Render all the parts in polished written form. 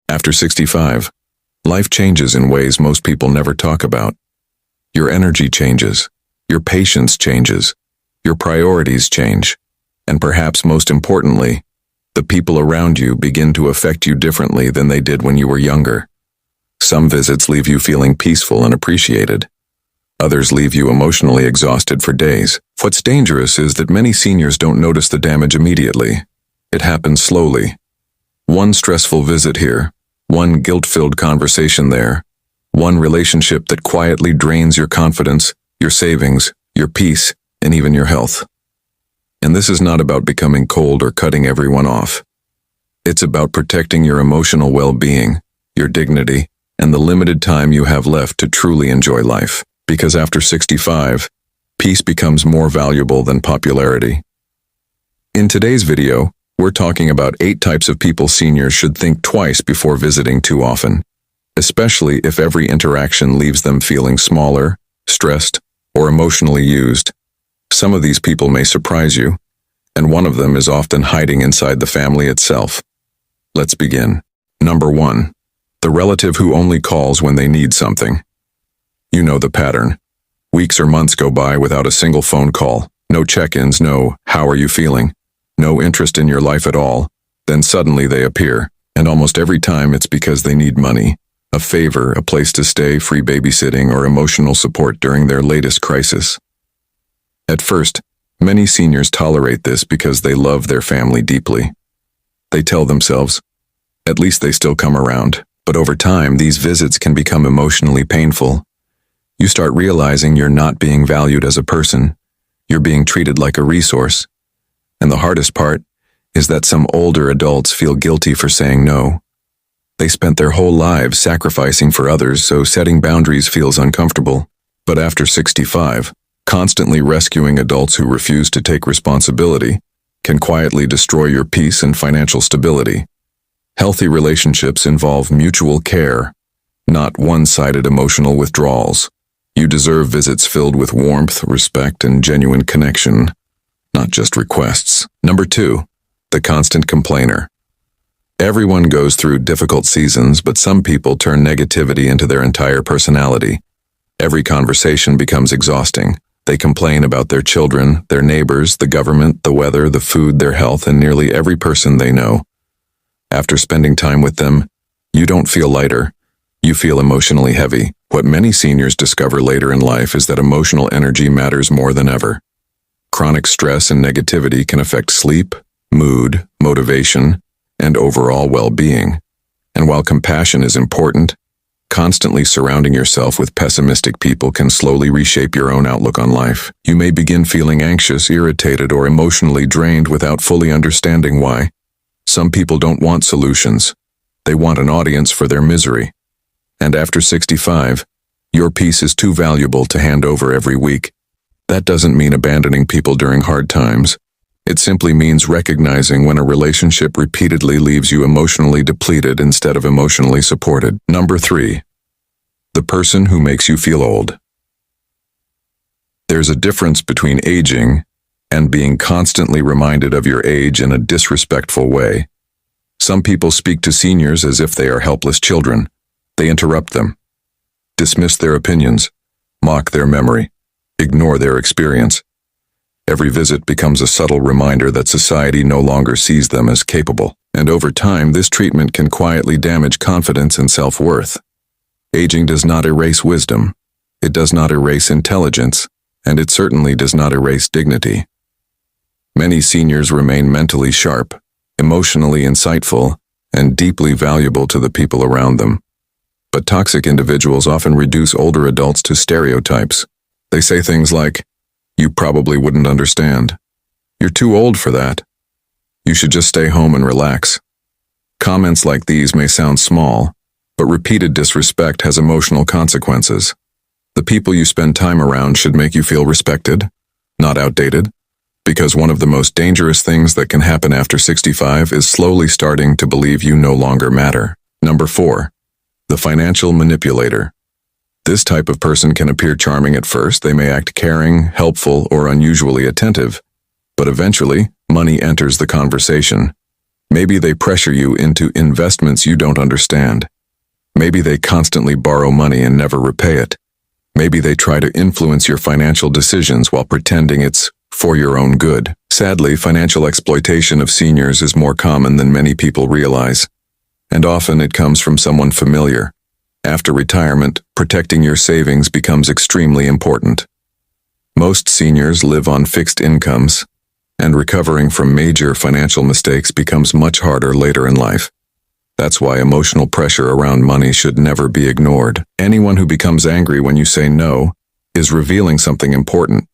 After 65, life changes in ways most people never talk about. Your energy changes, your patience changes, your priorities change, and perhaps most importantly, the people around you begin to affect you differently than they did when you were younger. Some visits leave you feeling peaceful and appreciated. Others leave you emotionally exhausted for days. What's dangerous is that many seniors don't notice the damage immediately. It happens slowly. One stressful visit here, one guilt-filled conversation there, one relationship that quietly drains your confidence, your savings, your peace, and even your health. And this is not about becoming cold or cutting everyone off. It's about protecting your emotional well-being, your dignity, and the limited time you have left to truly enjoy life. Because after 65, peace becomes more valuable than popularity. In today's video, we're talking about 8 types of people seniors should think twice before visiting too often, especially if every interaction leaves them feeling smaller, stressed, or emotionally used. Some of these people may surprise you, and one of them is often hiding inside the family itself. Let's begin. Number 1. The relative who only calls when they need something. You know the pattern. Weeks or months go by without a single phone call, no check-ins, no "how are you feeling?" no interest in your life at all. Then suddenly they appear, and almost every time it's because they need money, a favor, a place to stay, free babysitting, or emotional support during their latest crisis. At first, many seniors tolerate this because they love their family deeply. They tell themselves, at least they still come around. But over time, these visits can become emotionally painful. You start realizing you're not being valued as a person. You're being treated like a resource. And the hardest part is that some older adults feel guilty for saying no. They spent their whole lives sacrificing for others, so setting boundaries feels uncomfortable. But after 65, constantly rescuing adults who refuse to take responsibility can quietly destroy your peace and financial stability. Healthy relationships involve mutual care, not one-sided emotional withdrawals. You deserve visits filled with warmth, respect, and genuine connection, not just requests. Number 2, the constant complainer. Everyone goes through difficult seasons, but some people turn negativity into their entire personality. Every conversation becomes exhausting. They complain about their children, their neighbors, the government, the weather, the food, their health, and nearly every person they know. After spending time with them, you don't feel lighter. You feel emotionally heavy. What many seniors discover later in life is that emotional energy matters more than ever. Chronic stress and negativity can affect sleep, mood, motivation, and overall well-being. And while compassion is important, constantly surrounding yourself with pessimistic people can slowly reshape your own outlook on life. You may begin feeling anxious, irritated, or emotionally drained without fully understanding why. Some people don't want solutions. They want an audience for their misery. And after 65, your peace is too valuable to hand over every week. That doesn't mean abandoning people during hard times. It simply means recognizing when a relationship repeatedly leaves you emotionally depleted instead of emotionally supported. Number 3. The person who makes you feel old. There's a difference between aging and being constantly reminded of your age in a disrespectful way. Some people speak to seniors as if they are helpless children. They interrupt them, dismiss their opinions, mock their memory, ignore their experience. Every visit becomes a subtle reminder that society no longer sees them as capable. And over time, this treatment can quietly damage confidence and self-worth. Aging does not erase wisdom. It does not erase intelligence, and it certainly does not erase dignity. Many seniors remain mentally sharp, emotionally insightful, and deeply valuable to the people around them. But toxic individuals often reduce older adults to stereotypes. They say things like, "You probably wouldn't understand. You're too old for that. You should just stay home and relax." Comments like these may sound small, but repeated disrespect has emotional consequences. The people you spend time around should make you feel respected, not outdated, because one of the most dangerous things that can happen after 65 is slowly starting to believe you no longer matter. Number 4. The financial manipulator. This type of person can appear charming at first. They may act caring, helpful, or unusually attentive. But eventually, money enters the conversation. Maybe they pressure you into investments you don't understand. Maybe they constantly borrow money and never repay it. Maybe they try to influence your financial decisions while pretending it's for your own good. Sadly, financial exploitation of seniors is more common than many people realize, and often it comes from someone familiar. After retirement, protecting your savings becomes extremely important. Most seniors live on fixed incomes, and recovering from major financial mistakes becomes much harder later in life. That's why emotional pressure around money should never be ignored. Anyone who becomes angry when you say no is revealing something important.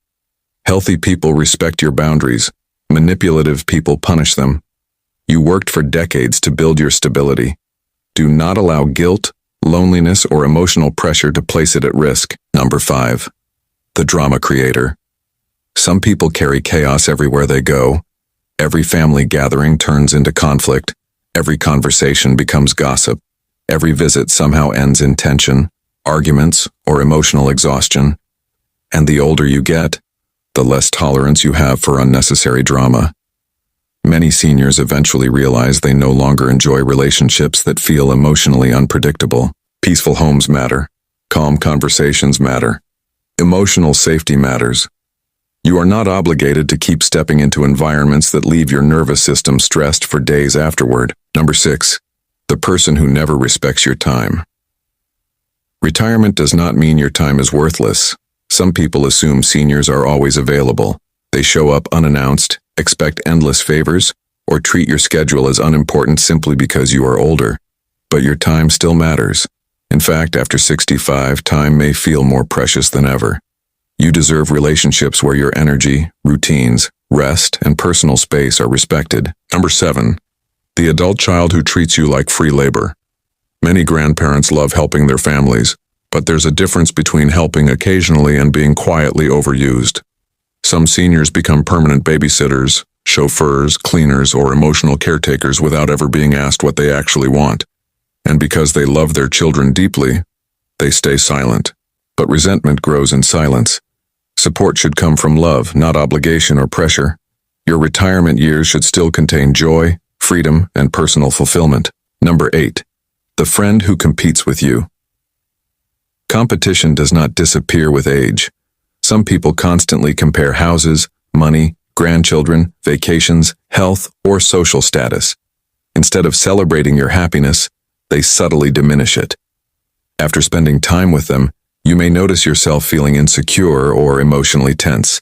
Healthy people respect your boundaries. Manipulative people punish them. You worked for decades to build your stability. Do not allow guilt, loneliness, or emotional pressure to place it at risk. Number 5. The drama creator. Some people carry chaos everywhere they go. Every family gathering turns into conflict. Every conversation becomes gossip. Every visit somehow ends in tension, arguments, or emotional exhaustion. And the older you get, the less tolerance you have for unnecessary drama. Many seniors eventually realize they no longer enjoy relationships that feel emotionally unpredictable. Peaceful homes matter. Calm conversations matter. Emotional safety matters. You are not obligated to keep stepping into environments that leave your nervous system stressed for days afterward. Number 6. The person who never respects your time. Retirement does not mean your time is worthless. Some people assume seniors are always available. They show up unannounced, expect endless favors, or treat your schedule as unimportant simply because you are older. But your time still matters. In fact, after 65, time may feel more precious than ever. You deserve relationships where your energy, routines, rest, and personal space are respected. Number 7. The adult child who treats you like free labor. Many grandparents love helping their families, but there's a difference between helping occasionally and being quietly overused. Some seniors become permanent babysitters, chauffeurs, cleaners, or emotional caretakers without ever being asked what they actually want. And because they love their children deeply, they stay silent. But resentment grows in silence. Support should come from love, not obligation or pressure. Your retirement years should still contain joy, freedom, and personal fulfillment. Number 8. The friend who competes with you. Competition does not disappear with age. Some people constantly compare houses, money, grandchildren, vacations, health, or social status. Instead of celebrating your happiness, they subtly diminish it. After spending time with them, you may notice yourself feeling insecure or emotionally tense.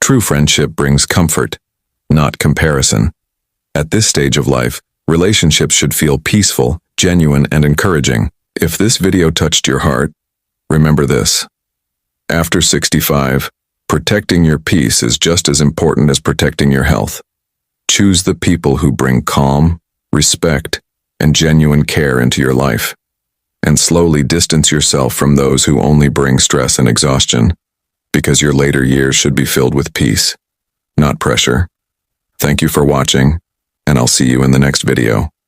True friendship brings comfort, not comparison. At this stage of life, relationships should feel peaceful, genuine, and encouraging. If this video touched your heart, remember this. After 65, protecting your peace is just as important as protecting your health. Choose the people who bring calm, respect, and genuine care into your life, and slowly distance yourself from those who only bring stress and exhaustion, because your later years should be filled with peace, not pressure. Thank you for watching, and I'll see you in the next video.